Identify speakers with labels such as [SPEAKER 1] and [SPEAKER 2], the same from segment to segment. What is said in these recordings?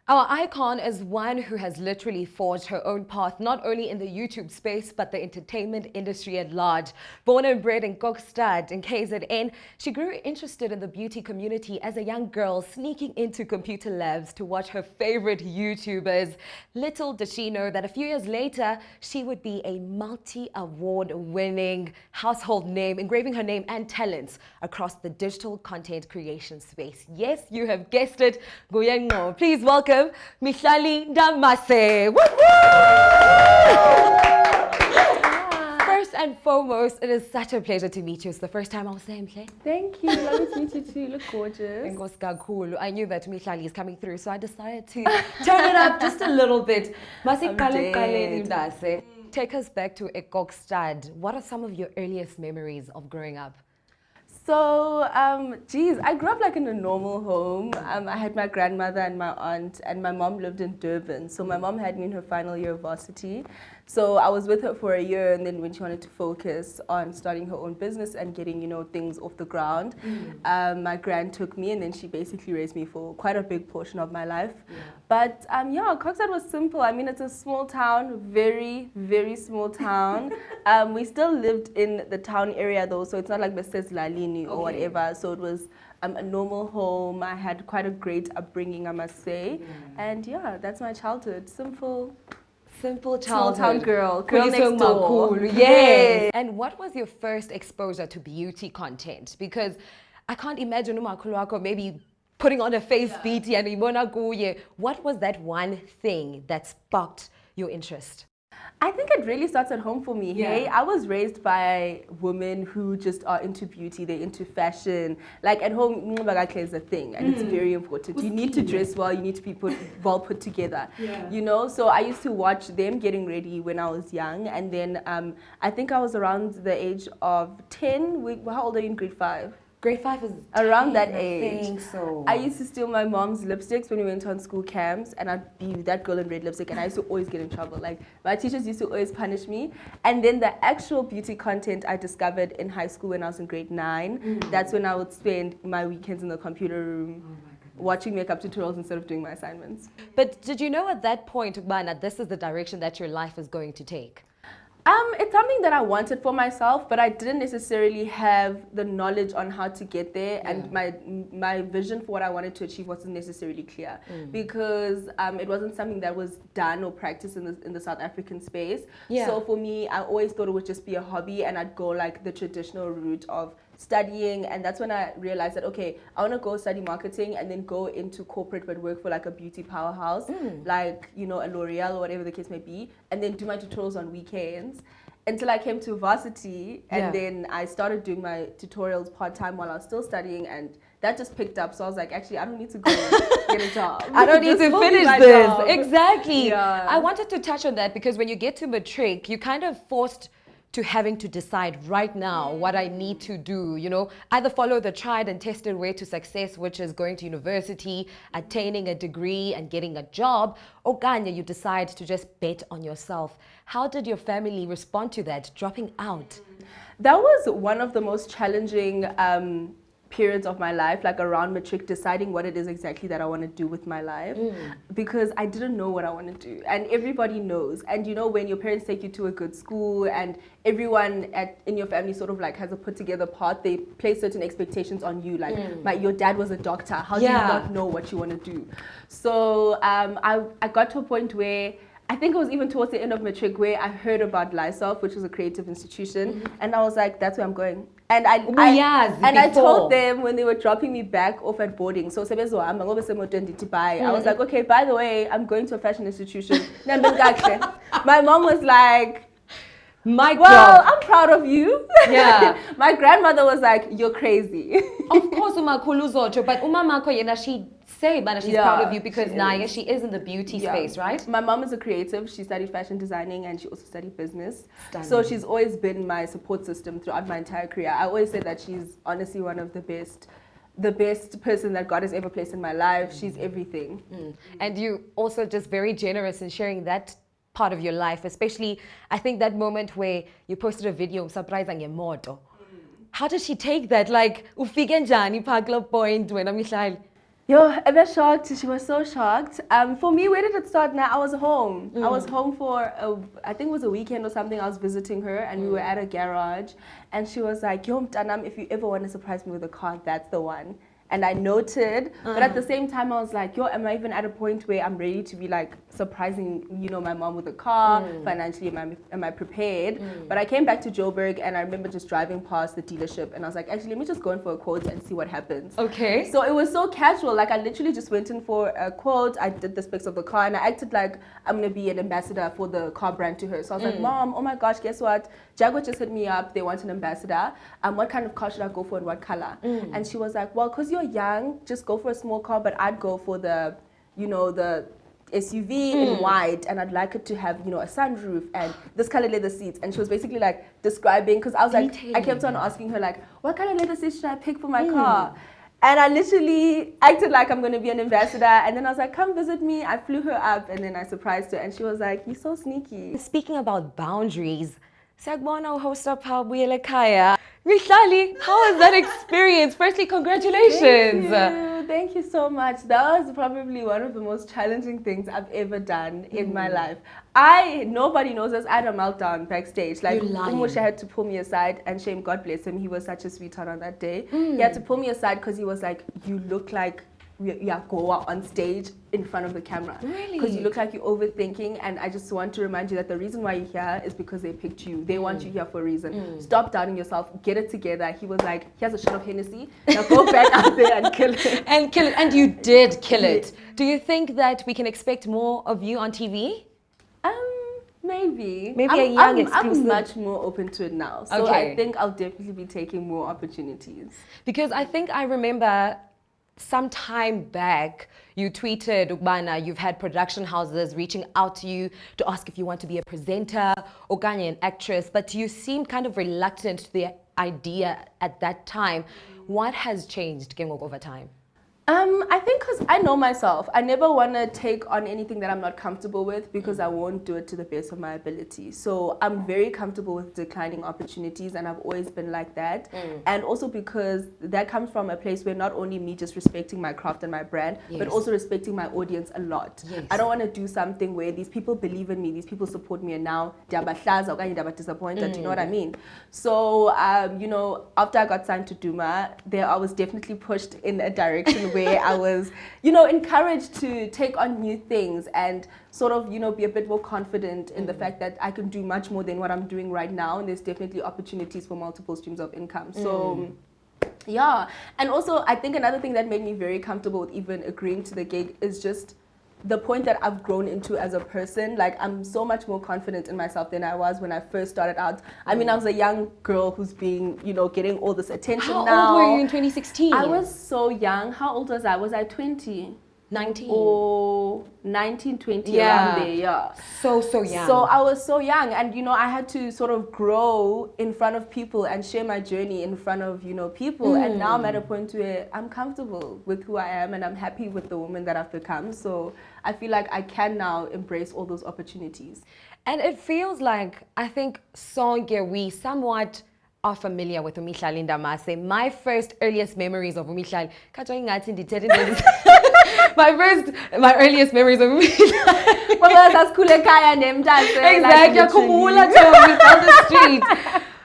[SPEAKER 1] Our icon is one who has literally forged her own path, not only in the YouTube space, but the entertainment industry at large. Born and bred in Kokstad in KZN, she grew interested in the beauty community as a young girl, sneaking into computer labs to watch her favorite YouTubers. Little did she know that a few years later, she would be a multi-award winning household name, engraving her name and talents across the digital content creation space. Yes, you have guessed it. Goyengo. Please welcome Mihlali Ndamase. First and foremost, it is such a pleasure to meet you. It's the first time I'll say Mhle.
[SPEAKER 2] Thank you. Lovely to meet you too. You look gorgeous.
[SPEAKER 1] I knew that Mihlali is coming through, so I decided to turn it up just a little bit. Take us back to Kokstad. What are some of your earliest memories of growing up?
[SPEAKER 2] So, I grew up like in a normal home. I had my grandmother and my aunt, and my mom lived in Durban. So my mom had me in her final year of varsity. So I was with her for a year, and then when she wanted to focus on starting her own business and getting, things off the ground, my grand took me, and then she basically raised me for quite a big portion of my life. Yeah. But Kokstad was simple. I mean, it's a small town, very, very small town. We still lived in the town area though, so it's not like Mrs. Lalini or whatever. So it was a normal home. I had quite a great upbringing, I must say. And that's my childhood. Simple childhood. Small town girl next door.
[SPEAKER 1] Cool. Yes. And what was your first exposure to beauty content? Because I can't imagine maybe putting on a face beauty and ibona kuye. What was that one thing that sparked your interest?
[SPEAKER 2] I think it really starts at home for me. Yeah. Hey, I was raised by women who just are into beauty, they're into fashion. Like at home, is a thing, and it's very important. You need to dress well, you need to be well put together. Yeah. So I used to watch them getting ready when I was young, and then I think I was around the age of 10. How old are you in grade 5?
[SPEAKER 1] Grade 5 is
[SPEAKER 2] around that age.
[SPEAKER 1] I think so.
[SPEAKER 2] I used to steal my mom's lipsticks when we went on school camps, and I'd be that girl in red lipstick, and I used to always get in trouble. Like, my teachers used to always punish me. And then the actual beauty content I discovered in high school when I was in grade 9. That's when I would spend my weekends in the computer room watching makeup tutorials instead of doing my assignments.
[SPEAKER 1] But did you know at that point, Ubana, this is the direction that your life is going to take?
[SPEAKER 2] It's something that I wanted for myself, but I didn't necessarily have the knowledge on how to get there, and my vision for what I wanted to achieve wasn't necessarily clear because it wasn't something that was done or practiced in the South African space. Yeah. So for me, I always thought it would just be a hobby, and I'd go like the traditional route of studying, and that's when I realized that okay, I want to go study marketing and then go into corporate but work for like a beauty powerhouse, like a L'Oreal or whatever the case may be, and then do my tutorials on weekends until I came to varsity, and then I started doing my tutorials part-time while I was still studying, and that just picked up. So I was like, actually, I don't need to go get a job.
[SPEAKER 1] I don't need to finish this. Exactly. Yeah. I wanted to touch on that because when you get to matric, you kind of forced to having to decide right now what I need to do, either follow the tried and tested way to success, which is going to university, attaining a degree and getting a job, or Ganya, you decide to just bet on yourself. How did your family respond to that, dropping out?
[SPEAKER 2] That was one of the most challenging periods of my life, like around matric, deciding what it is exactly that I want to do with my life, because I didn't know what I want to do, and everybody knows. And when your parents take you to a good school and everyone in your family sort of like has a put together path, they place certain expectations on you, like your dad was a doctor, how do you not know what you want to do? So I got to a point where I think it was even towards the end of matric where I heard about Lysoft, which was a creative institution, and I was like, that's where I'm going. And I told them when they were dropping me back off at boarding, so I was like, okay, by the way, I'm going to a fashion institution. My mom was like, I'm proud of you. Yeah. My grandmother was like, you're crazy.
[SPEAKER 1] Of course, but she say, but she's proud of you because she is in the beauty space, right?
[SPEAKER 2] My mom is a creative. She studied fashion designing and she also studied business. Stunning. So she's always been my support system throughout my entire career. I always say that she's honestly one of the best person that God has ever placed in my life. She's everything.
[SPEAKER 1] And you also just very generous in sharing that part of your life, especially I think that moment where you posted a video surprising your moto. How does she take that? Like, ufike njani pa club point when I'm
[SPEAKER 2] Yo, I was shocked. She was so shocked. For me, where did it start? Now I was home. I was home for I think it was a weekend or something. I was visiting her, and we were at a garage, and she was like, "Yo, Mtanam, if you ever want to surprise me with a car, that's the one." And I noted, but at the same time, I was like, yo, am I even at a point where I'm ready to be like surprising, my mom with a car? Financially, am I prepared? But I came back to Joburg, and I remember just driving past the dealership, and I was like, actually, let me just go in for a quote and see what happens.
[SPEAKER 1] Okay.
[SPEAKER 2] So it was so casual. Like, I literally just went in for a quote. I did the specs of the car, and I acted like I'm going to be an ambassador for the car brand to her. So I was like, Mom, oh my gosh, guess what? Jaguar just hit me up. They want an ambassador. What kind of car should I go for and what color? And she was like, well, because you're young, just go for a small car, but I'd go for the SUV in white, and I'd like it to have, a sunroof and this color leather seats. And she was basically like describing, because I was like, I kept on asking her like, what kind of leather seats should I pick for my car? And I literally acted like I'm going to be an ambassador. And then I was like, come visit me. I flew her up, and then I surprised her. And she was like, you're so sneaky.
[SPEAKER 1] Speaking about boundaries, Sagbona host up Kuhle Kaya. Mihlali, how was that experience? Firstly, congratulations.
[SPEAKER 2] Thank you so much. That was probably one of the most challenging things I've ever done in my life. Nobody knows this. I had a meltdown backstage. Like, Umusha had to pull me aside, and shame, God bless him, he was such a sweetheart on that day. He had to pull me aside because he was like, you look like Goa on stage in front of the camera.
[SPEAKER 1] Really?
[SPEAKER 2] Because you look like you're overthinking, and I just want to remind you that the reason why you're here is because they picked you. They want you here for a reason. Stop doubting yourself. Get it together. He was like, here's a shot of Hennessy. Now go back out there and kill it.
[SPEAKER 1] And you did kill it. Do you think that we can expect more of you on TV?
[SPEAKER 2] Maybe.
[SPEAKER 1] Maybe a young exclusive.
[SPEAKER 2] I'm much more open to it now. So I think I'll definitely be taking more opportunities.
[SPEAKER 1] Because I think I remember some time back, you tweeted, Ubana, you've had production houses reaching out to you to ask if you want to be a presenter or an actress, but you seemed kind of reluctant to the idea at that time. What has changed over time?
[SPEAKER 2] I think because I know myself, I never want to take on anything that I'm not comfortable with, because I won't do it to the best of my ability. So I'm very comfortable with declining opportunities, and I've always been like that. And also because that comes from a place where not only me just respecting my craft and my brand, but also respecting my audience a lot. I don't want to do something where these people believe in me, these people support me, and now they're disappointed. You know what I mean? So, after I got signed to Duma, I was definitely pushed in a direction where I was, encouraged to take on new things and sort of, be a bit more confident in the fact that I can do much more than what I'm doing right now. And there's definitely opportunities for multiple streams of income. So, yeah. And also, I think another thing that made me very comfortable with even agreeing to the gig is just the point that I've grown into as a person. Like, I'm so much more confident in myself than I was when I first started out. I mean, I was a young girl who's being, getting all this attention now.
[SPEAKER 1] How old were you in 2016?
[SPEAKER 2] I was so young. How old was I? Was I 20?
[SPEAKER 1] 19.
[SPEAKER 2] Or 19, 20, around there, yeah.
[SPEAKER 1] So young.
[SPEAKER 2] So I was so young, and, I had to sort of grow in front of people and share my journey in front of, people. And now I'm at a point where I'm comfortable with who I am, and I'm happy with the woman that I've become. So I feel like I can now embrace all those opportunities.
[SPEAKER 1] And it feels like, I think, we somewhat are familiar with Mihlali Ndamase. My first earliest memories of Mihlali, my earliest memories of Mihlali. Exactly, on the street.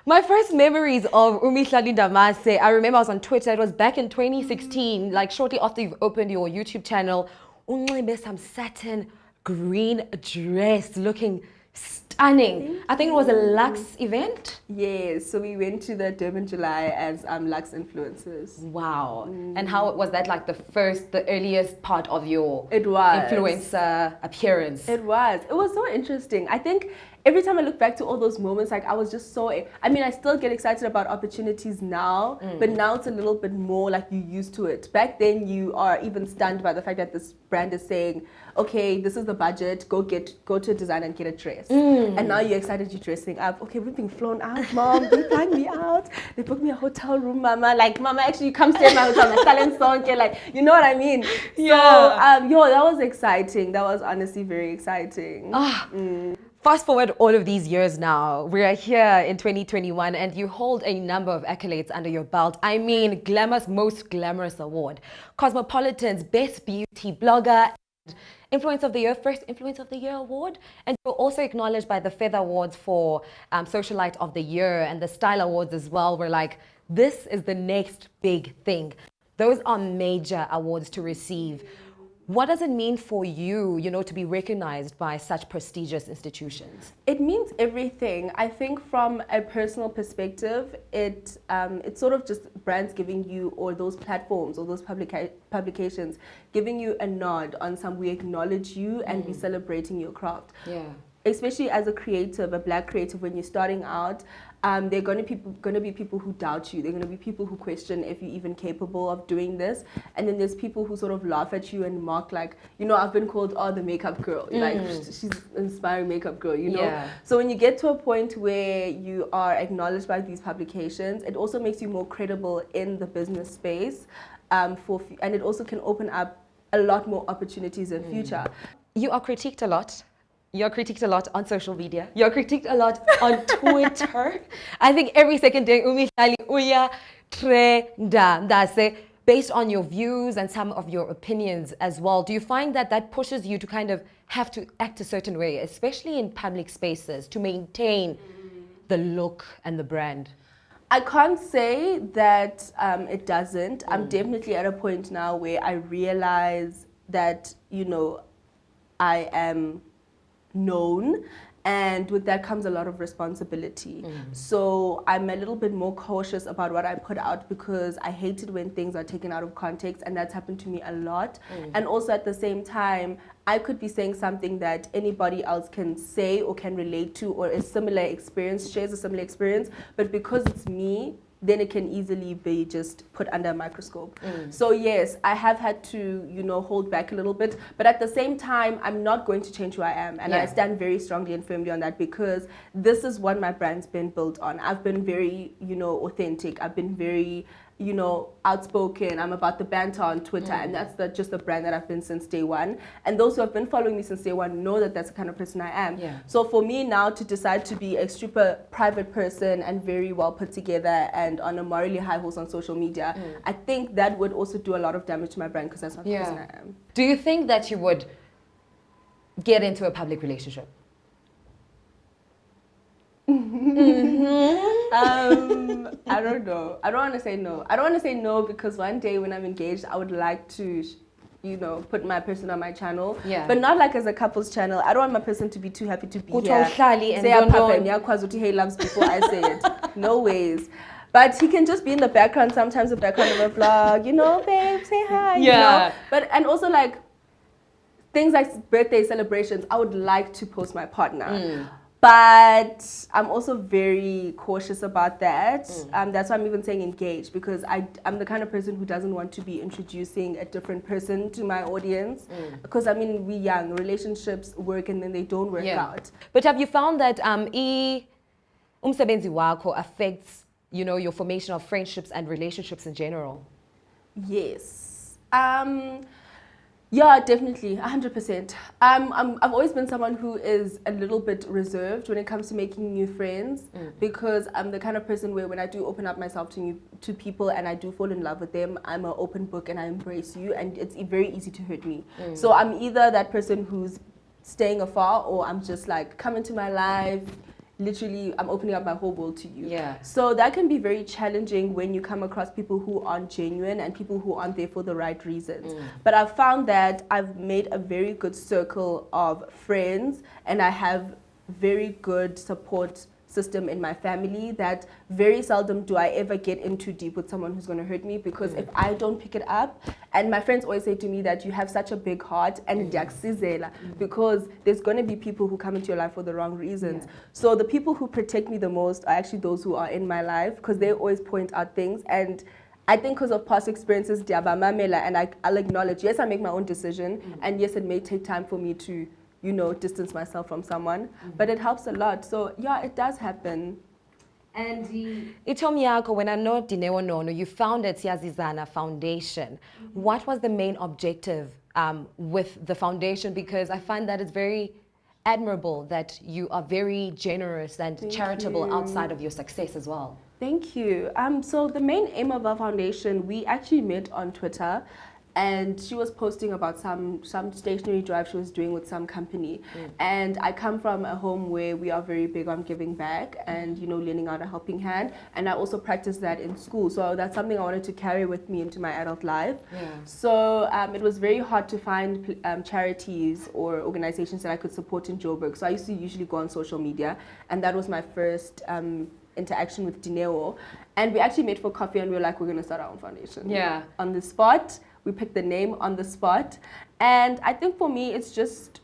[SPEAKER 1] My first memories of Mihlali Ndamase, I remember I was on Twitter. It was back in 2016, like shortly after you've opened your YouTube channel. Some satin green dress looking stunning. I think it was a Lux event.
[SPEAKER 2] Yes, so we went to the Durban July as Lux influencers.
[SPEAKER 1] Wow. And how was that, like the earliest part of your influencer appearance?
[SPEAKER 2] It was so interesting. I think every time I look back to all those moments, like I was just I still get excited about opportunities now, but now it's a little bit more like you're used to it. Back then you are even stunned by the fact that this brand is saying, okay, this is the budget, go to a designer and get a dress. And now you're excited, you're dressing up. Okay, we're being flown out, Mom, they flying me out. They booked me a hotel room, Mama. Like, Mama, actually you come stay in my hotel, my talent song, like, you know what I mean?
[SPEAKER 1] Yeah.
[SPEAKER 2] So, that was exciting. That was honestly very exciting.
[SPEAKER 1] Fast forward all of these years now, we are here in 2021 and you hold a number of accolades under your belt. I mean, Glamour's Most Glamorous Award, Cosmopolitan's Best Beauty Blogger, Influence of the Year, first Influence of the Year award. And you're also acknowledged by the Feather Awards for Socialite of the Year and the Style Awards as well. We're like, this is the next big thing. Those are major awards to receive. What does it mean for you, to be recognized by such prestigious institutions?
[SPEAKER 2] It means everything. I think from a personal perspective, it's sort of just brands giving you, or those platforms or those publications, giving you a nod on some, we acknowledge you and we celebrating your craft.
[SPEAKER 1] Yeah.
[SPEAKER 2] Especially as a creative, a black creative, when you're starting out, there are going to be people who doubt you. There are going to be people who question if you're even capable of doing this. And then there's people who sort of laugh at you and mock, like, I've been called, the makeup girl. Like, she's inspiring makeup girl,
[SPEAKER 1] Yeah.
[SPEAKER 2] So when you get to a point where you are acknowledged by these publications, it also makes you more credible in the business space, and it also can open up a lot more opportunities in future.
[SPEAKER 1] You are critiqued a lot. You're critiqued a lot on social media. You're critiqued a lot on Twitter. I think every second day, Mihlali Ndamase, based on your views and some of your opinions as well. Do you find that pushes you to kind of have to act a certain way, especially in public spaces, to maintain the look and the brand?
[SPEAKER 2] I can't say that it doesn't. I'm definitely at a point now where I realize that, I am known, and with that comes a lot of responsibility. So I'm a little bit more cautious about what I put out, because I hate it when things are taken out of context, and that's happened to me a lot. And also at the same time, I could be saying something that anybody else can say or can relate to, or a similar experience, shares a similar experience, but because it's me, then it can easily be just put under a microscope. So yes, I have had to, hold back a little bit, but at the same time, I'm not going to change who I am. And I stand very strongly and firmly on that, because this is what my brand's been built on. I've been very, authentic. I've been very, outspoken. I'm about the banter on Twitter, and that's just the brand that I've been since day one. And those who have been following me since day one know that that's the kind of person I am.
[SPEAKER 1] Yeah.
[SPEAKER 2] So for me now to decide to be a super private person and very well put together and on a morally high horse on social media, I think that would also do a lot of damage to my brand, because that's not the person I am.
[SPEAKER 1] Do you think that you would get into a public relationship?
[SPEAKER 2] I don't know. I don't want to say no. I don't want to say no, because one day when I'm engaged, I would like to, put my person on my channel.
[SPEAKER 1] Yeah.
[SPEAKER 2] But not like as a couple's channel. I don't want my person to be too happy to be here.
[SPEAKER 1] And
[SPEAKER 2] say hey loves before I say it. No ways. But he can just be in the background, sometimes the background of a vlog, babe, say hi.
[SPEAKER 1] Yeah.
[SPEAKER 2] But, and also like things like birthday celebrations, I would like to post my partner. But I'm also very cautious about that. That's why I'm even saying engaged, because I'm the kind of person who doesn't want to be introducing a different person to my audience. Because we're young, relationships work and then they don't work out.
[SPEAKER 1] But have you found that umsebenzi wakho affects, your formation of friendships and relationships in general?
[SPEAKER 2] Yes. Yeah, definitely, 100%. I've always been someone who is a little bit reserved when it comes to making new friends, because I'm the kind of person where when I do open up myself to people and I do fall in love with them, I'm an open book and I embrace you, and it's very easy to hurt me. So I'm either that person who's staying afar, or I'm just like, come into my life. Literally, I'm opening up my whole world to you.
[SPEAKER 1] Yeah.
[SPEAKER 2] So that can be very challenging when you come across people who aren't genuine and people who aren't there for the right reasons. But I've found that I've made a very good circle of friends, and I have very good support system in my family, that very seldom do I ever get in too deep with someone who's going to hurt me, because if I don't pick it up, and my friends always say to me that you have such a big heart, and because there's going to be people who come into your life for the wrong reasons. So the people who protect me the most are actually those who are in my life, because they always point out things, and I think because of past experiences, and I'll acknowledge, yes, I make my own decision, and yes, it may take time for me to distance myself from someone, but it helps a lot. So yeah, it does happen.
[SPEAKER 1] And itomi yakho when I know Dinewo Nono, you founded Siyazizana Foundation. What was the main objective with the foundation? Because I find that it's very admirable that you are very generous and
[SPEAKER 2] Thank
[SPEAKER 1] charitable
[SPEAKER 2] you.
[SPEAKER 1] outside of your success as well.
[SPEAKER 2] Thank you. So the main aim of our foundation, we actually met on Twitter, and she was posting about some stationery drive she was doing with some company. And I come from a home where we are very big on giving back and, you know, lending out a helping hand. And I also practice that in school. So that's something I wanted to carry with me into my adult life.
[SPEAKER 1] Yeah.
[SPEAKER 2] So it was very hard to find charities or organizations that I could support in Joburg. So I used to usually go on social media, and that was my first interaction with Dineo. And we actually met for coffee, and we were like, we're going to start our own foundation.
[SPEAKER 1] Yeah.
[SPEAKER 2] On the spot. We picked the name on the spot. And I think for me, it's just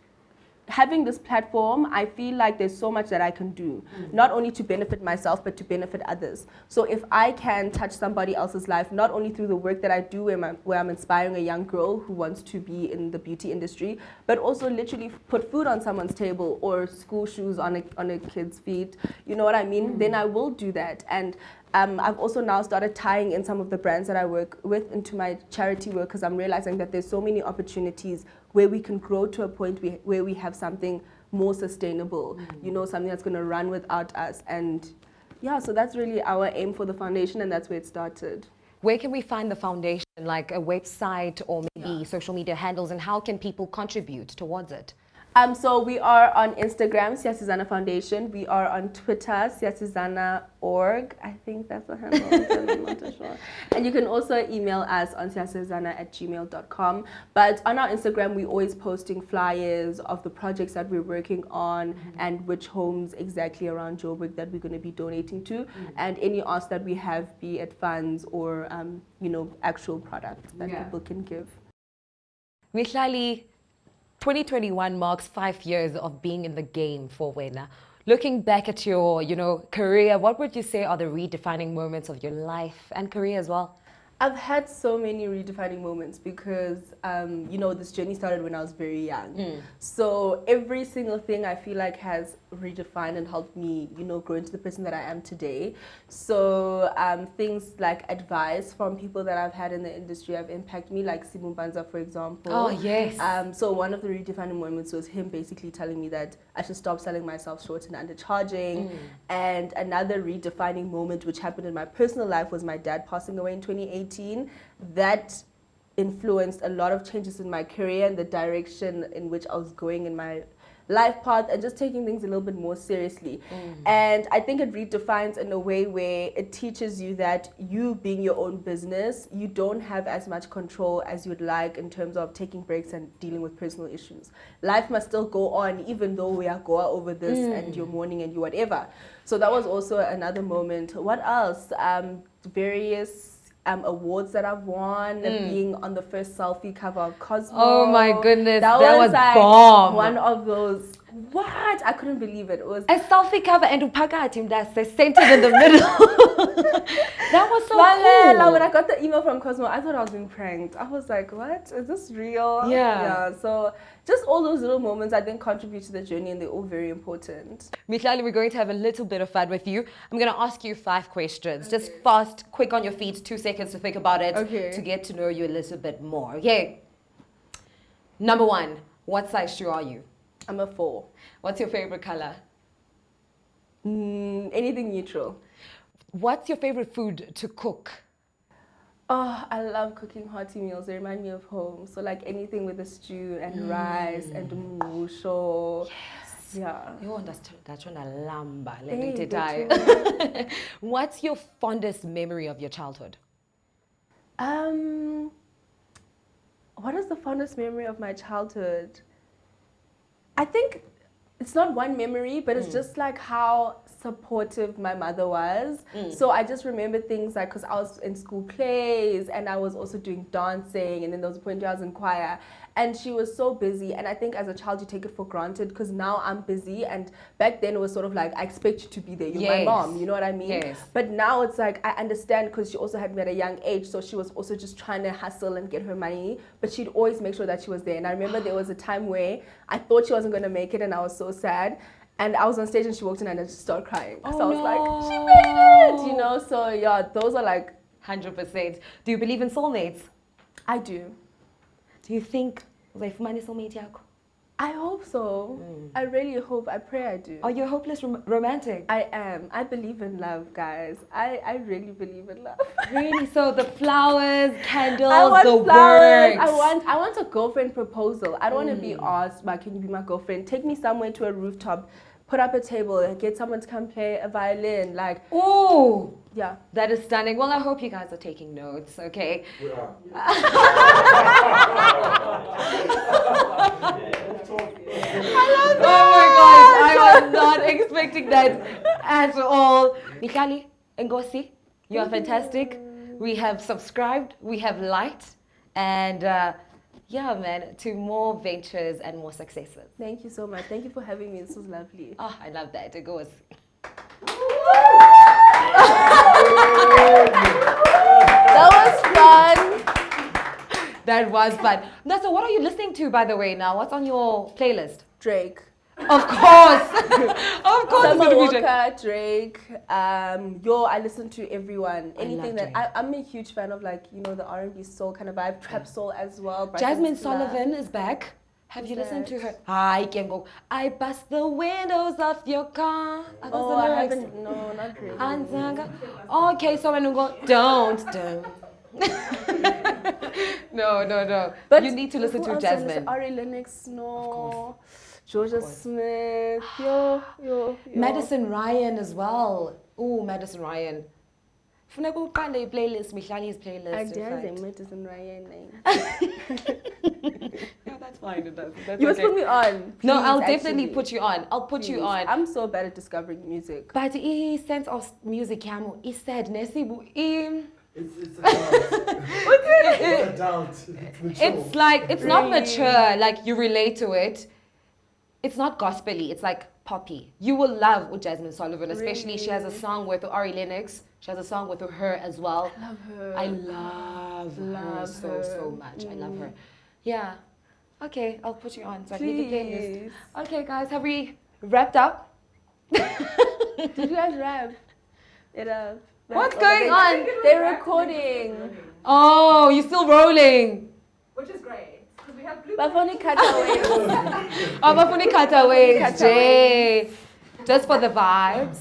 [SPEAKER 2] having this platform. I feel like there's so much that I can do, not only to benefit myself, but to benefit others. So if I can touch somebody else's life, not only through the work that I do where I'm inspiring a young girl who wants to be in the beauty industry, but also literally put food on someone's table or school shoes on a kid's feet, you know what I mean? Then I will do that. And I've also now started tying in some of the brands that I work with into my charity work, because I'm realizing that there's so many opportunities where we can grow to a point where we have something more sustainable, you know, something that's going to run without us. And yeah, so that's really our aim for the foundation, and that's where it started.
[SPEAKER 1] Where can we find the foundation, like a website or maybe social media handles, and how can people contribute towards it?
[SPEAKER 2] So we are on Instagram, Siyasizana Foundation. We are on Twitter, Siyasizana.org. I think that's the handle. I'm not too sure. And you can also email us on siyasizana@gmail.com. But on our Instagram, we're always posting flyers of the projects that we're working on and which homes exactly around Joburg that we're going to be donating to, and any ask that we have, be it funds or you know, actual products that people can give.
[SPEAKER 1] Mihlali, 2021 marks 5 years of being in the game for Wena. Looking back at your, you know, career, what would you say are the redefining moments of your life and career as well?
[SPEAKER 2] I've had so many redefining moments because, you know, this journey started when I was very young. So every single thing I feel like has redefined and helped me, you know, grow into the person that I am today. So things like advice from people that I've had in the industry have impacted me, like Sibu Banza, for example.
[SPEAKER 1] Oh, yes.
[SPEAKER 2] So one of the redefining moments was him basically telling me that I should stop selling myself short and undercharging. And another redefining moment which happened in my personal life was my dad passing away in 2018. That influenced a lot of changes in my career and the direction in which I was going in my life path, and just taking things a little bit more seriously. And I think it redefines in a way where it teaches you that you being your own business, you don't have as much control as you'd like in terms of taking breaks and dealing with personal issues. Life must still go on even though we are going over this and you're mourning and you whatever. So that was also another moment. What else? Various awards that I've won, being on the first selfie cover of Cosmo.
[SPEAKER 1] Oh my goodness,
[SPEAKER 2] that
[SPEAKER 1] was
[SPEAKER 2] like
[SPEAKER 1] bomb.
[SPEAKER 2] One of those, what? I couldn't believe it. It was
[SPEAKER 1] a selfie cover and upagatim that's centered in the middle. That was so cool.
[SPEAKER 2] When I got the email from Cosmo, I thought I was being pranked. I was like, what? Is this real?
[SPEAKER 1] Yeah.
[SPEAKER 2] So just all those little moments I think contribute to the journey, and they're all very important.
[SPEAKER 1] Mihlali, we're going to have a little bit of fun with you. I'm going to ask you 5 questions. Just fast, quick on your feet, 2 seconds to think about it, to get to know you a little bit more. Okay. Number 1, what size shoe are you?
[SPEAKER 2] I'm a 4.
[SPEAKER 1] What's your favorite color?
[SPEAKER 2] Anything neutral.
[SPEAKER 1] What's your favorite food to cook?
[SPEAKER 2] Oh, I love cooking hearty meals. They remind me of home. So like anything with a stew and rice and musho.
[SPEAKER 1] Yes.
[SPEAKER 2] Yeah.
[SPEAKER 1] You that's one lamba.
[SPEAKER 2] Hey,
[SPEAKER 1] What's your fondest memory of your childhood?
[SPEAKER 2] What is the fondest memory of my childhood? I think it's not one memory, but it's just like how supportive my mother was. So I just remember things like, because I was in school plays and I was also doing dancing, and then there was a point where I was in choir, and she was so busy. And I think as a child you take it for granted, because now I'm busy, and back then it was sort of like I expect you to be there, you're my mom, you know what I mean?
[SPEAKER 1] Yes.
[SPEAKER 2] But now it's like I understand, because she also had me at a young age, so she was also just trying to hustle and get her money, but she'd always make sure that she was there. And I remember there was a time where I thought she wasn't going to make it, and I was so sad. And I was on stage and she walked in and I just started crying. So I was like, she made it, you know? So yeah, those are like...
[SPEAKER 1] 100%. Do you believe in soulmates?
[SPEAKER 2] I do.
[SPEAKER 1] Do you think uzayifumana isoulmate yakho?
[SPEAKER 2] I hope so. I really hope. I pray I do.
[SPEAKER 1] Are you a hopeless romantic?
[SPEAKER 2] I am. I believe in love, guys. I really believe in love.
[SPEAKER 1] Really? So the flowers, candles,
[SPEAKER 2] I want
[SPEAKER 1] the
[SPEAKER 2] flowers.
[SPEAKER 1] words.
[SPEAKER 2] I want a girlfriend proposal. I don't want to be asked, but can you be my girlfriend? Take me somewhere to a rooftop, put up a table, get someone to come play a violin. Like,
[SPEAKER 1] Oh,
[SPEAKER 2] yeah.
[SPEAKER 1] that is stunning. Well, I hope you guys are taking notes, okay?
[SPEAKER 3] We are.
[SPEAKER 1] Oh my God, I was not expecting that at all. Mihlali Ndamase, you are fantastic. We have subscribed, we have liked, and yeah, man, to more ventures and more successes.
[SPEAKER 2] Thank you so much. Thank you for having me. This was lovely.
[SPEAKER 1] Oh, I love that. It goes.
[SPEAKER 2] That was fun.
[SPEAKER 1] That was fun. Now, so what are you listening to, by the way, now? What's on your playlist?
[SPEAKER 2] Drake.
[SPEAKER 1] Of course. Of course. It's
[SPEAKER 2] Summer
[SPEAKER 1] going to be Drake.
[SPEAKER 2] Walker, Drake. I listen to everyone. Anything that
[SPEAKER 1] Drake.
[SPEAKER 2] I'm a huge fan of, like, you know, the R&B soul kind of vibe, trap soul as well.
[SPEAKER 1] Jasmine
[SPEAKER 2] Brighton's Love.
[SPEAKER 1] Sullivan is back. Have you
[SPEAKER 2] Who's
[SPEAKER 1] listened to
[SPEAKER 2] that?
[SPEAKER 1] her? I can go. I bust the windows of your car. Are those
[SPEAKER 2] Oh,
[SPEAKER 1] the
[SPEAKER 2] I
[SPEAKER 1] lyrics?
[SPEAKER 2] haven't. No, not really.
[SPEAKER 1] Anzanga. Okay, so when you go, don't. No.
[SPEAKER 2] But
[SPEAKER 1] you need to listen
[SPEAKER 2] who
[SPEAKER 1] to
[SPEAKER 2] else I listen?
[SPEAKER 1] Jasmine.
[SPEAKER 2] Ari Lennox, no. Georgia Smith, yo.
[SPEAKER 1] Madison Ryan as well. Ooh, Madison Ryan. Funeka uqale playlist, Mihlali's playlist.
[SPEAKER 2] I
[SPEAKER 1] in
[SPEAKER 2] dare
[SPEAKER 1] fact.
[SPEAKER 2] Madison Ryan name.
[SPEAKER 1] Yeah, that's fine. That's
[SPEAKER 2] You must
[SPEAKER 1] okay.
[SPEAKER 2] put me on.
[SPEAKER 1] No,
[SPEAKER 2] please,
[SPEAKER 1] I'll definitely
[SPEAKER 2] actually.
[SPEAKER 1] put you on. I'll put you
[SPEAKER 2] Please.
[SPEAKER 1] on.
[SPEAKER 2] I'm so bad at discovering music.
[SPEAKER 1] But he sense of music, Camo, he said, Nesibu,
[SPEAKER 3] It's adult. It's mature.
[SPEAKER 1] it's like, it's not
[SPEAKER 2] Really?
[SPEAKER 1] mature, like you relate to it. It's not gospel-y, it's like poppy. You will love Jasmine Sullivan, especially she has a
[SPEAKER 2] Really?
[SPEAKER 1] song with Ari Lennox. She has a song with her as well.
[SPEAKER 2] I love her.
[SPEAKER 1] I love her so much. I love her. Yeah. Okay, I'll put you on. So I can make a playlist.
[SPEAKER 2] Please.
[SPEAKER 1] Okay, guys, have we wrapped up?
[SPEAKER 2] Did you guys rap it up?
[SPEAKER 1] What's going on?
[SPEAKER 2] They're recording.
[SPEAKER 1] Oh, you're still rolling.
[SPEAKER 4] Which is great. Because we have blue.
[SPEAKER 2] Bafoni cutaways.
[SPEAKER 1] Oh, bafuni cutaways,
[SPEAKER 2] Cutaways.
[SPEAKER 1] Jay. Just for the vibes.